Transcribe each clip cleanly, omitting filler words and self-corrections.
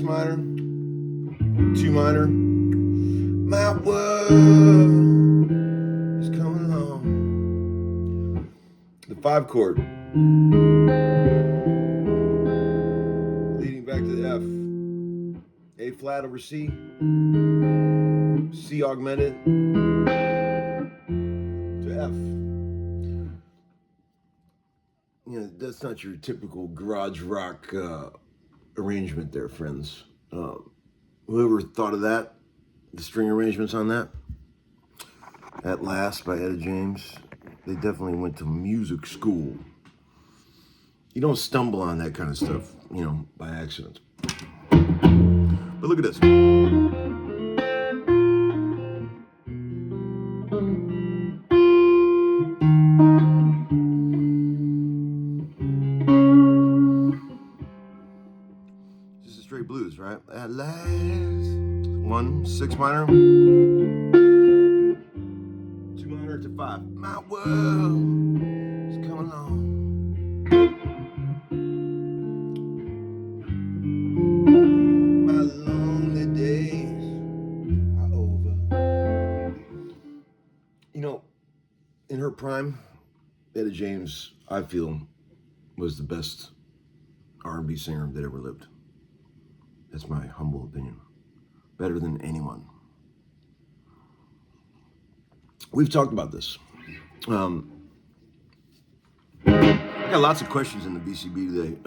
minor, 2 minor. My world is coming along. The 5 chord, leading back to the F. A flat over C, C augmented to F. You know, that's not your typical garage rock arrangement there, friends. Whoever thought of that, the string arrangements on that, At Last by Etta James, they definitely went to music school. You don't stumble on that kind of stuff, you know, by accident. But look at this. This is straight blues, right? At last. 1, 6 minor. 2 minor to 5. My world is coming on. My lonely days are over. You know, in her prime, Etta James, I feel, was the best R&B singer that ever lived. That's my humble opinion. Better than anyone. We've talked about this. I got lots of questions in the BCB today.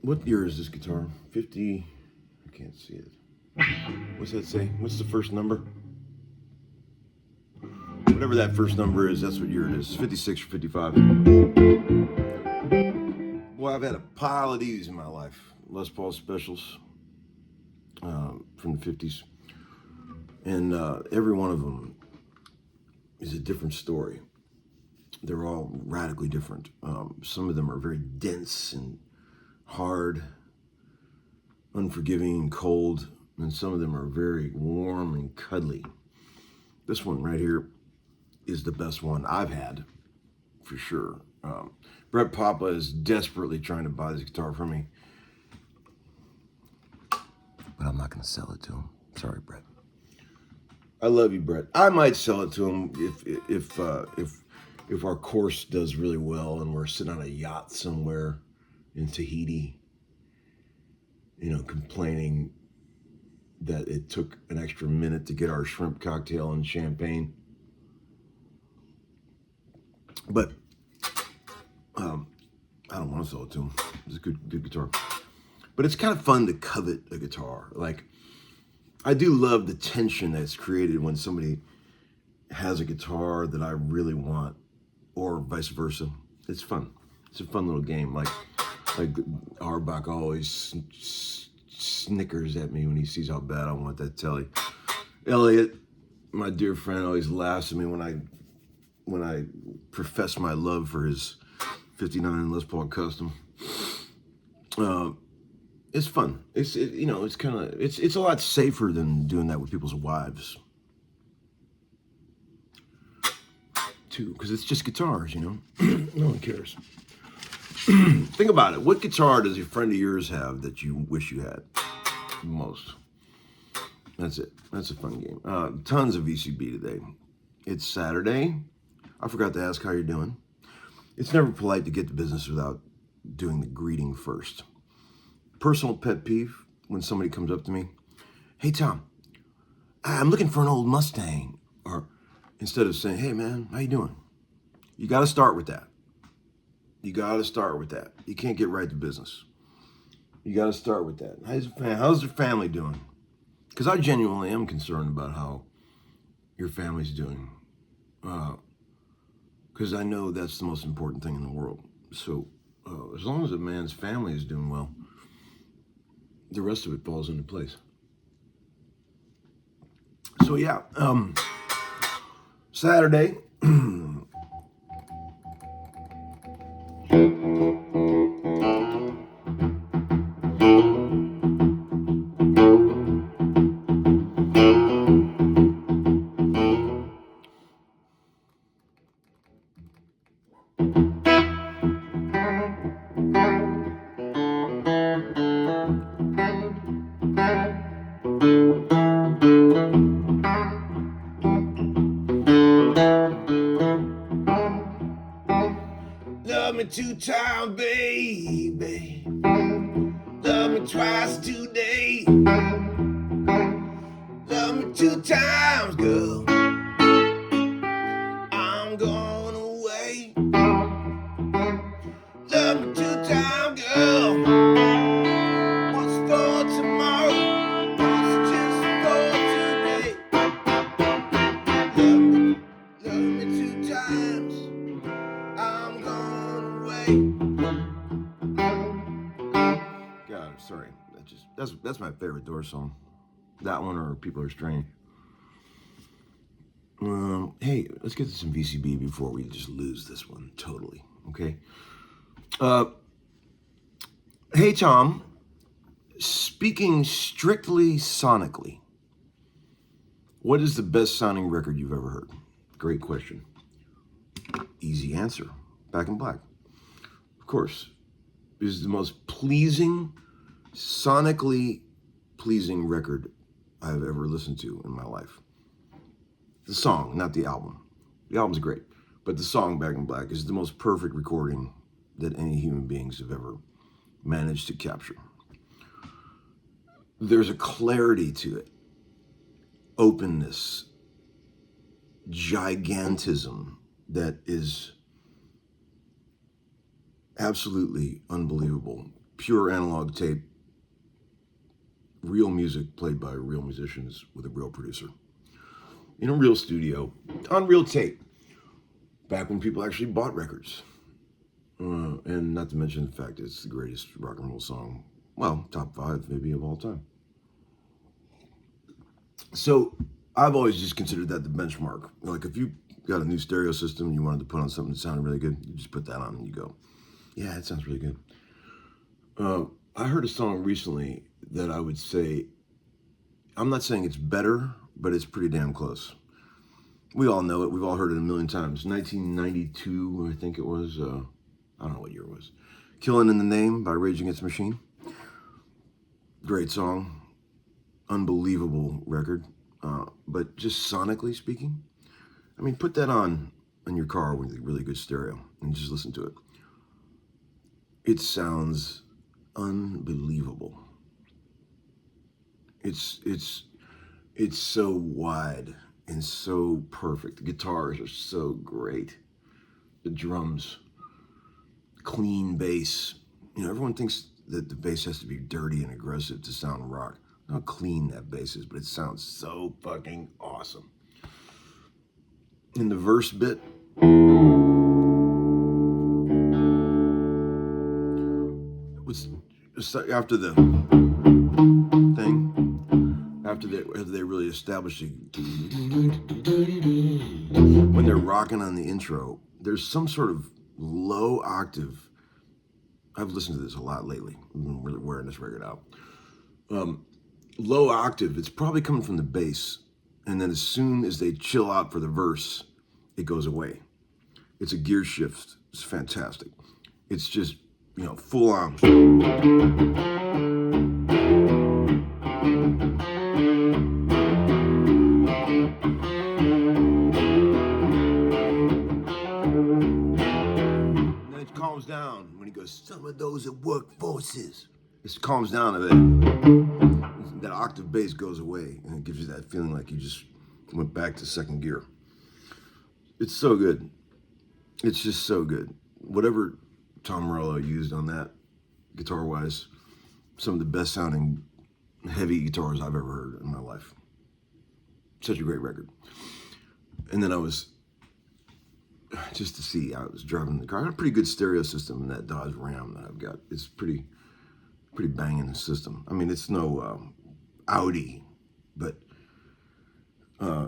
What year is this guitar? 50, I can't see it. What's that say? What's the first number? Whatever that first number is, that's what year it is. 56 or 55. Boy, I've had a pile of these in my life. Les Paul specials from the 50s. And every one of them is a different story. They're all radically different. Some of them are very dense and hard, unforgiving and cold, and some of them are very warm and cuddly. This one right here is the best one I've had, for sure. Brett Papa is desperately trying to buy this guitar from me, but I'm not going to sell it to him. Sorry, Brett. I love you, Brett. I might sell it to him if our course does really well and we're sitting on a yacht somewhere in Tahiti, you know, complaining that it took an extra minute to get our shrimp cocktail and champagne. But I don't want to sell it to him. It's a good guitar. But it's kind of fun to covet a guitar. Like, I do love the tension that's created when somebody has a guitar that I really want, or vice versa. It's fun. It's a fun little game. Like Arbach always snickers at me when he sees how bad I want that telly. Elliot, my dear friend, always laughs at me when I profess my love for his 59 Les Paul Custom. It's fun. It's a lot safer than doing that with people's wives, too, because it's just guitars, you know. No one cares. Think about it. What guitar does a friend of yours have that you wish you had most? That's it. That's a fun game. Tons of VCB today. It's Saturday. I forgot to ask how you're doing. It's never polite to get to business without doing the greeting first. Personal pet peeve when somebody comes up to me, "Hey, Tom, I'm looking for an old Mustang." Or instead of saying, "Hey, man, how you doing?" You got to start with that. You got to start with that. You can't get right to business. You got to start with that. How's your family doing? Because I genuinely am concerned about how your family's doing. Because I know that's the most important thing in the world. So as long as a man's family is doing well, the rest of it falls into place. So yeah, Saturday. 2 times, baby. Love me twice today. Love me 2 times, girl. I'm going away. Love me 2 times, girl. What's for tomorrow? What's just for today? Love me 2 times. I'm going away. God, sorry. That's my favorite Doors song. That one or People Are Strange. Hey, let's get to some VCB before we just lose this one totally. Okay. Hey Tom, speaking strictly sonically, what is the best sounding record you've ever heard? Great question. Easy answer. Back in Black. Of course. It is the most pleasing, sonically pleasing record I've ever listened to in my life. The song, not the album. The album's great, but the song Back in Black is the most perfect recording that any human beings have ever managed to capture. There's a clarity to it, openness, gigantism that is absolutely unbelievable. Pure analog tape, real music played by real musicians with a real producer. In a real studio, on real tape, back when people actually bought records. And not to mention the fact it's the greatest rock and roll song, well, top 5 maybe of all time. So I've always just considered that the benchmark. Like if you got a new stereo system and you wanted to put on something that sounded really good, you just put that on and you go, yeah, it sounds really good. I heard a song recently that I would say, I'm not saying it's better, but it's pretty damn close. We all know it. We've all heard it a million times. 1992, I think it was. I don't know what year it was. Killing in the Name by Rage Against the Machine. Great song. Unbelievable record. But just sonically speaking, I mean, put that on in your car with a really good stereo and just listen to it. It sounds unbelievable. It's so wide and so perfect. The guitars are so great. The drums, clean bass. You know, everyone thinks that the bass has to be dirty and aggressive to sound rock. How clean that bass is, but it sounds so fucking awesome. In the verse bit, after the thing, after they really established it, when they're rocking on the intro, there's some sort of low octave. I've listened to this a lot lately. I've been really wearing this record out. Low octave, it's probably coming from the bass. And then as soon as they chill out for the verse, it goes away. It's a gear shift. It's fantastic. It's just, you know, full on. And then it calms down when he goes, some of those that work forces. It calms down a bit. That octave bass goes away and it gives you that feeling like you just went back to second gear. It's so good. It's just so good. Whatever Tom Morello used on that, guitar-wise, some of the best sounding heavy guitars I've ever heard in my life. Such a great record. And then I was, just to see, I was driving the car. I got a pretty good stereo system in that Dodge Ram that I've got. It's pretty banging system. I mean, it's no Audi, but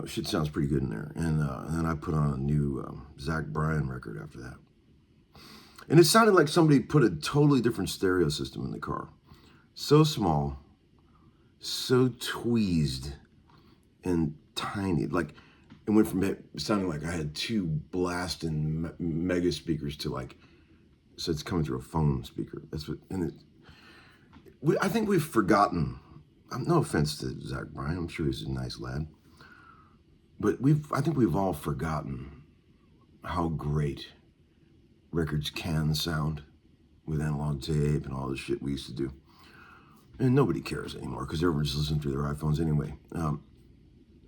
shit sounds pretty good in there. And then I put on a new Zach Bryan record after that. And it sounded like somebody put a totally different stereo system in the car. So small, so tweezed, and tiny. Like, it went from sounding like I had 2 blasting mega speakers to like, so it's coming through a phone speaker. That's what, and I think we've forgotten, no offense to Zach Bryan, I'm sure he's a nice lad, but I think we've all forgotten how great records can sound with analog tape and all the shit we used to do. And nobody cares anymore because everyone's listening through their iPhones anyway.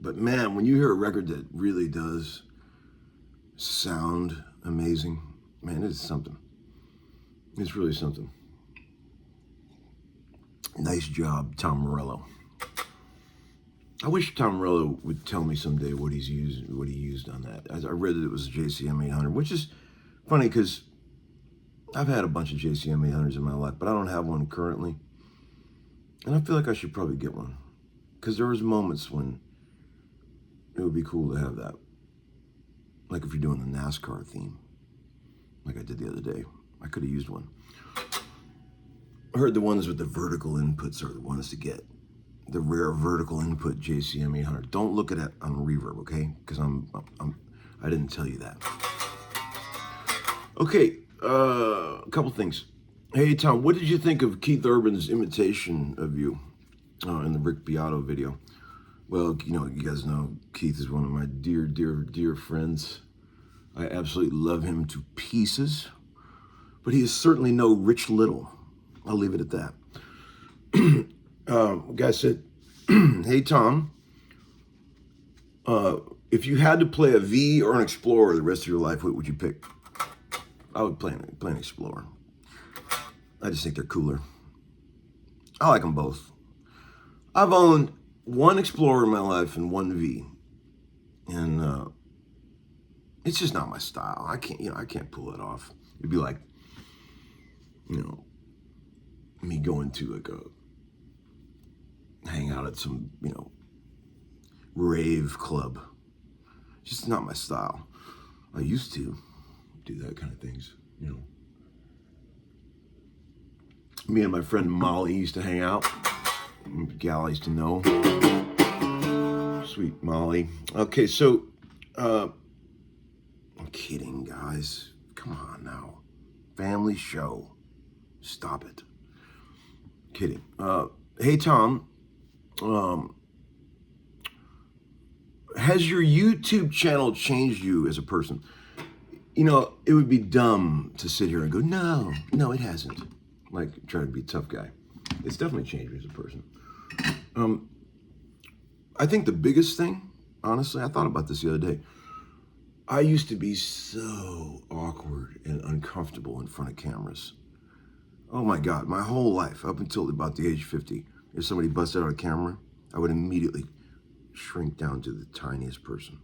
But man, when you hear a record that really does sound amazing, man, it's something. It's really something. Nice job, Tom Morello. I wish Tom Morello would tell me someday what he used on that. I read that it was a JCM 800, which is funny because I've had a bunch of JCM 800s in my life, but I don't have one currently. And I feel like I should probably get one because there was moments when it would be cool to have that. Like if you're doing the NASCAR theme, like I did the other day, I could have used one. I heard the ones with the vertical inputs are the ones to get. The rare vertical input JCM 800. Don't look at it on reverb, okay? Because I didn't tell you that. Okay, a couple things. Hey Tom, what did you think of Keith Urban's imitation of you in the Rick Beato video? Well, you know, you guys know Keith is one of my dear, dear, dear friends. I absolutely love him to pieces, but he is certainly no Rich Little. I'll leave it at that. Guy said, hey Tom, if you had to play a V or an Explorer the rest of your life, what would you pick? I would play an Explorer. I just think they're cooler. I like them both. I've owned one Explorer in my life and one V, and it's just not my style. I can't pull it off. It'd be like, me going to like hang out at some, rave club. It's just not my style. I used to do that kind of things, Me and my friend Molly used to hang out. Gal I used to know. Sweet Molly. Okay, so, I'm kidding, guys. Come on now. Family show. Stop it. Kidding. Hey, Tom. Has your YouTube channel changed you as a person? It would be dumb to sit here and go, no, it hasn't. Like, try to be a tough guy. It's definitely changed me as a person. I think the biggest thing, honestly, I thought about this the other day. I used to be so awkward and uncomfortable in front of cameras. Oh my God, my whole life, up until about the age of 50, if somebody busted out a camera, I would immediately shrink down to the tiniest person.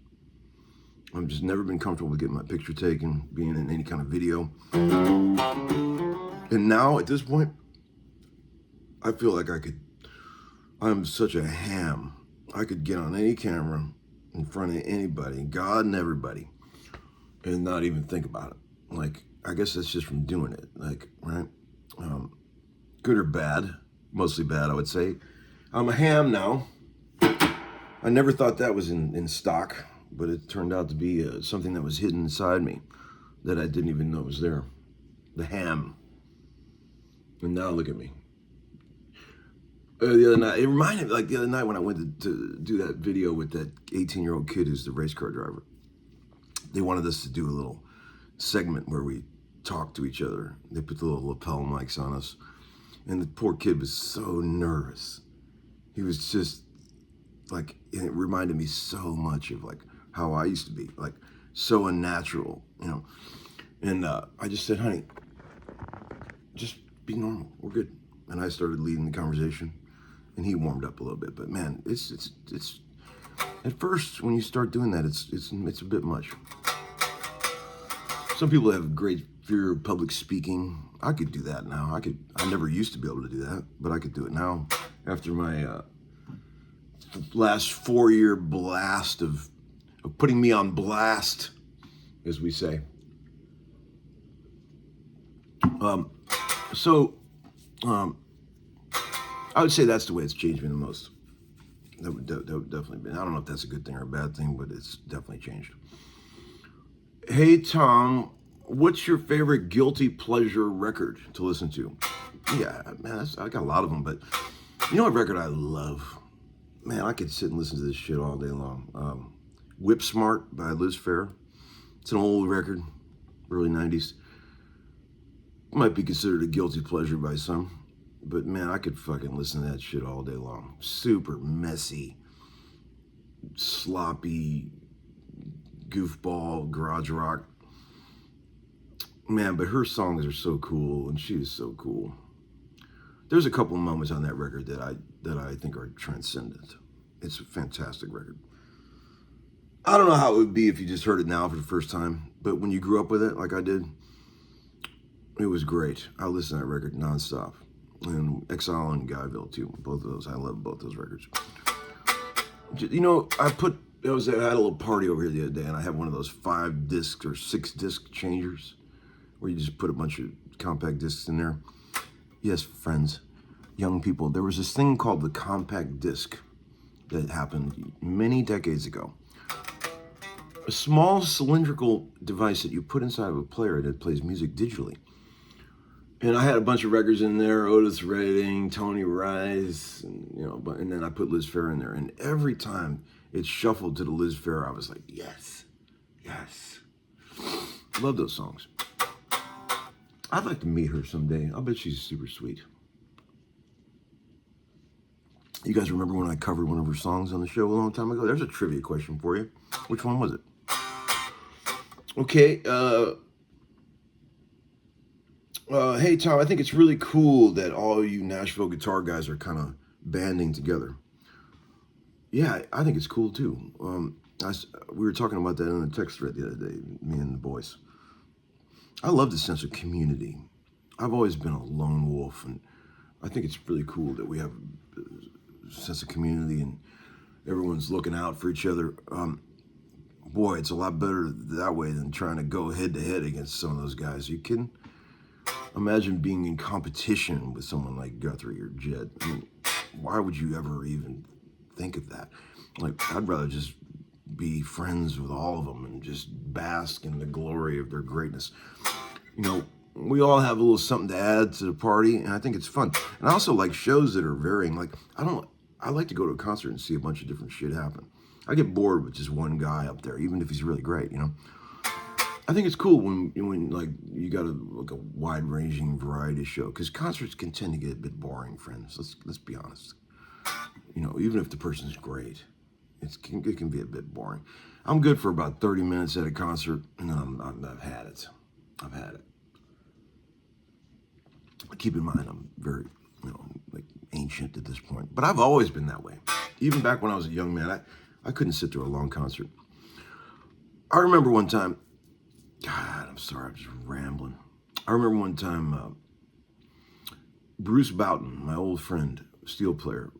I've just never been comfortable with getting my picture taken, being in any kind of video. And now, at this point, I feel like I'm such a ham. I could get on any camera in front of anybody, God and everybody, and not even think about it. Like, I guess that's just from doing it, like, right? Good or bad, mostly bad, I would say. I'm a ham now. I never thought that was in stock, but it turned out to be something that was hidden inside me that I didn't even know was there. The ham. And now look at me. The other night, it reminded me, like the other night when I went to do that video with that 18-year-old kid who's the race car driver. They wanted us to do a little segment where we talk to each other. They put the little lapel mics on us. And the poor kid was so nervous. He was just like, and it reminded me so much of like how I used to be, like so unnatural, And I just said, honey, just be normal. We're good. And I started leading the conversation, and he warmed up a little bit. But man, it's at first when you start doing that, it's a bit much. Some people have great fear of public speaking. I could do that now. I never used to be able to do that, but I could do it now after my last 4-year blast of putting me on blast, as we say. I would say that's the way it's changed me the most. That would definitely be. I don't know if that's a good thing or a bad thing, but it's definitely changed. Hey, Tom, what's your favorite guilty pleasure record to listen to? Yeah, man, I got a lot of them, but you know what record I love? Man, I could sit and listen to this shit all day long. Whip Smart by Liz Phair. It's an old record, early 90s. Might be considered a guilty pleasure by some, but man, I could fucking listen to that shit all day long. Super messy, sloppy, goofball, garage rock. Man, but her songs are so cool, and she is so cool. There's a couple of moments on that record that I think are transcendent. It's a fantastic record. I don't know how it would be if you just heard it now for the first time, but when you grew up with it, like I did, it was great. I listened to that record nonstop. And Exile and Guyville too, both of those. I love both those records. You know, I had a little party over here the other day, and I have one of those 5 disc or 6 disc changers, where you just put a bunch of compact discs in there. Yes, friends, young people, there was this thing called the compact disc that happened many decades ago. A small cylindrical device that you put inside of a player that plays music digitally. And I had a bunch of records in there, Otis Redding, Tony Rice, and then I put Liz Phair in there. And every time it shuffled to the Liz Phair, I was like, yes, yes. Love those songs. I'd like to meet her someday. I'll bet she's super sweet. You guys remember when I covered one of her songs on the show a long time ago? There's a trivia question for you. Which one was it? Okay, hey, Tom, I think it's really cool that all you Nashville guitar guys are kind of banding together. Yeah, I think it's cool, too. We were talking about that in the text thread the other day, me and the boys. I love the sense of community. I've always been a lone wolf, and I think it's really cool that we have a sense of community and everyone's looking out for each other. Boy, it's a lot better that way than trying to go head-to-head against some of those guys. You kidding? Imagine being in competition with someone like Guthrie or Jed. I mean, why would you ever even think of that? Like, I'd rather just be friends with all of them and just bask in the glory of their greatness. You know, we all have a little something to add to the party, and I think it's fun. And I also like shows that are varying. Like, I like to go to a concert and see a bunch of different shit happen. I get bored with just one guy up there, even if he's really great, you know? I think it's cool when like you got a wide-ranging variety show, because concerts can tend to get a bit boring, friends. Let's be honest. You know, even if the person's great, it can be a bit boring. I'm good for about 30 minutes at a concert, and then I've had it. I've had it. Keep in mind, I'm very, like ancient at this point, but I've always been that way. Even back when I was a young man, I couldn't sit through a long concert. I remember one time. God, I'm sorry, I'm just rambling. I remember one time, Bruce Boughton, my old friend, steel player,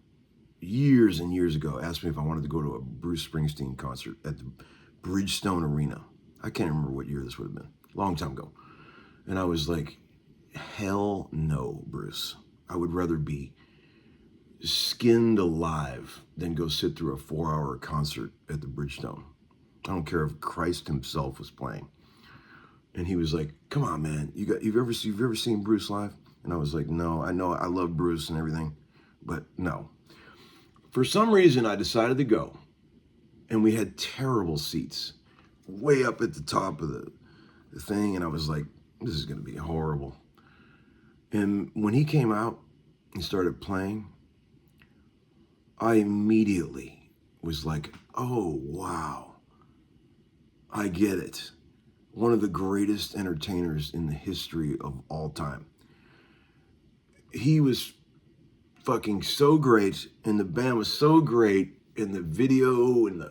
years and years ago, asked me if I wanted to go to a Bruce Springsteen concert at the Bridgestone Arena. I can't remember what year this would have been, long time ago. And I was like, hell no, Bruce. I would rather be skinned alive than go sit through a 4-hour concert at the Bridgestone. I don't care if Christ himself was playing. And he was like, come on, man, you've ever seen Bruce live? And I was like, no, I know I love Bruce and everything, but no. For some reason, I decided to go, and we had terrible seats, way up at the top of the thing, and I was like, this is gonna be horrible. And when he came out and started playing, I immediately was like, oh, wow, I get it. One of the greatest entertainers in the history of all time. He was fucking so great, and the band was so great, and the video and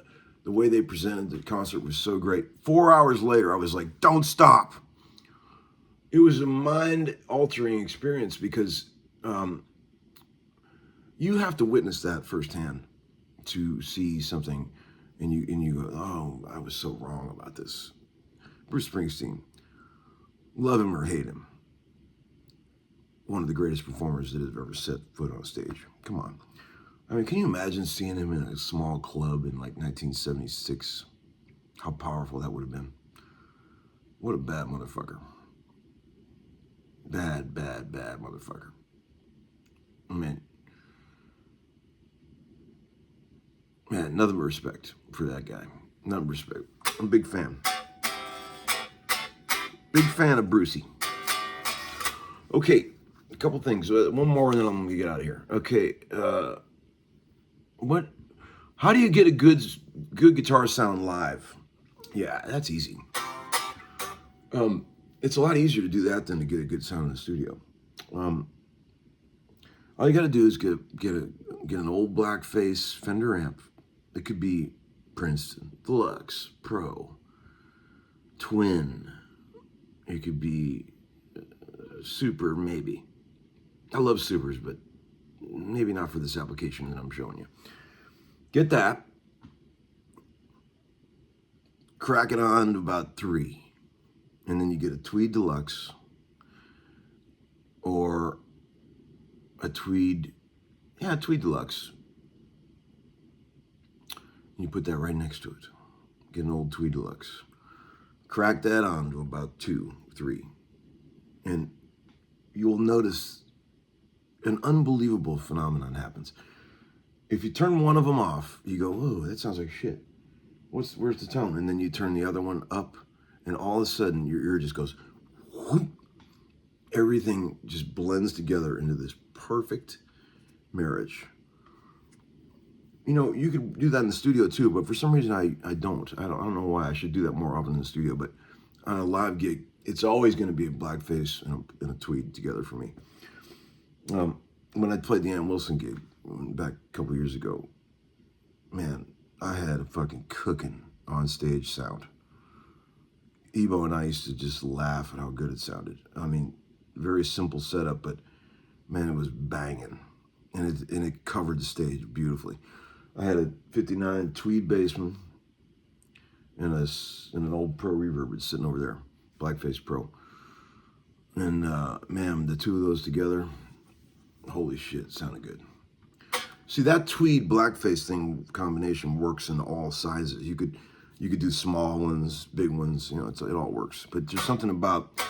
the way they presented the concert was so great. 4 hours later, I was like, don't stop. It was a mind-altering experience, because you have to witness that firsthand to see something, and you go, oh, I was so wrong about this. Bruce Springsteen, love him or hate him, one of the greatest performers that have ever set foot on stage. Come on. I mean, can you imagine seeing him in a small club in like 1976? How powerful that would have been. What a bad motherfucker. Bad, bad, bad motherfucker. I mean, man, nothing but respect for that guy. Nothing but respect. I'm a big fan. Big fan of Brucey. Okay, a couple things. One more, and then I'm gonna get out of here. Okay, how do you get a good guitar sound live? Yeah, that's easy. It's a lot easier to do that than to get a good sound in the studio. All you got to do is get an old blackface Fender amp. It could be Princeton, Deluxe, Pro, Twin. It could be Super, maybe. I love Supers, but maybe not for this application that I'm showing you. Get that. Crack it on to about 3. And then you get a Tweed Deluxe or a Tweed Deluxe. You put that right next to it. Get an old Tweed Deluxe. Crack that on to about 2, 3. And you'll notice an unbelievable phenomenon happens. If you turn one of them off, you go, whoa, that sounds like shit. Where's the tone? And then you turn the other one up, and all of a sudden your ear just goes, whoop. Everything just blends together into this perfect marriage. You know, you could do that in the studio too, but for some reason I don't. I don't know why. I should do that more often in the studio, but on a live gig, it's always going to be a blackface and a Tweed together for me. When I played the Ann Wilson gig back a couple years ago, man, I had a fucking cooking on stage sound. Ebo and I used to just laugh at how good it sounded. I mean, very simple setup, but man, it was banging, and it covered the stage beautifully. I had a '59 Tweed Bassman and an old Pro Reverb sitting over there, Blackface Pro, and man, the two of those together, holy shit, it sounded good. See, that Tweed Blackface thing combination works in all sizes. You could do small ones, big ones, you know, it all works. But there's something about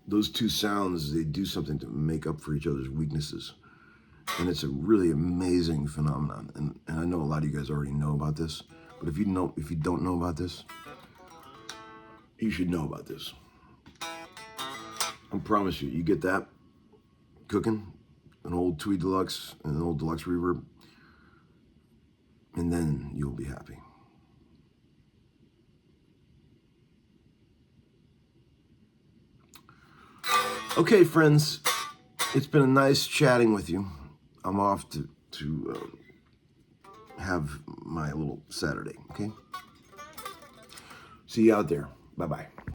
those two sounds, they do something to make up for each other's weaknesses. And it's a really amazing phenomenon. And I know a lot of you guys already know about this, but if you don't know about this, you should know about this. I promise you, you get that cooking, an old Tweed Deluxe and an old Deluxe Reverb, and then you'll be happy. Okay, friends, it's been a nice chatting with you. I'm off to have my little Saturday, okay? See you out there. Bye-bye.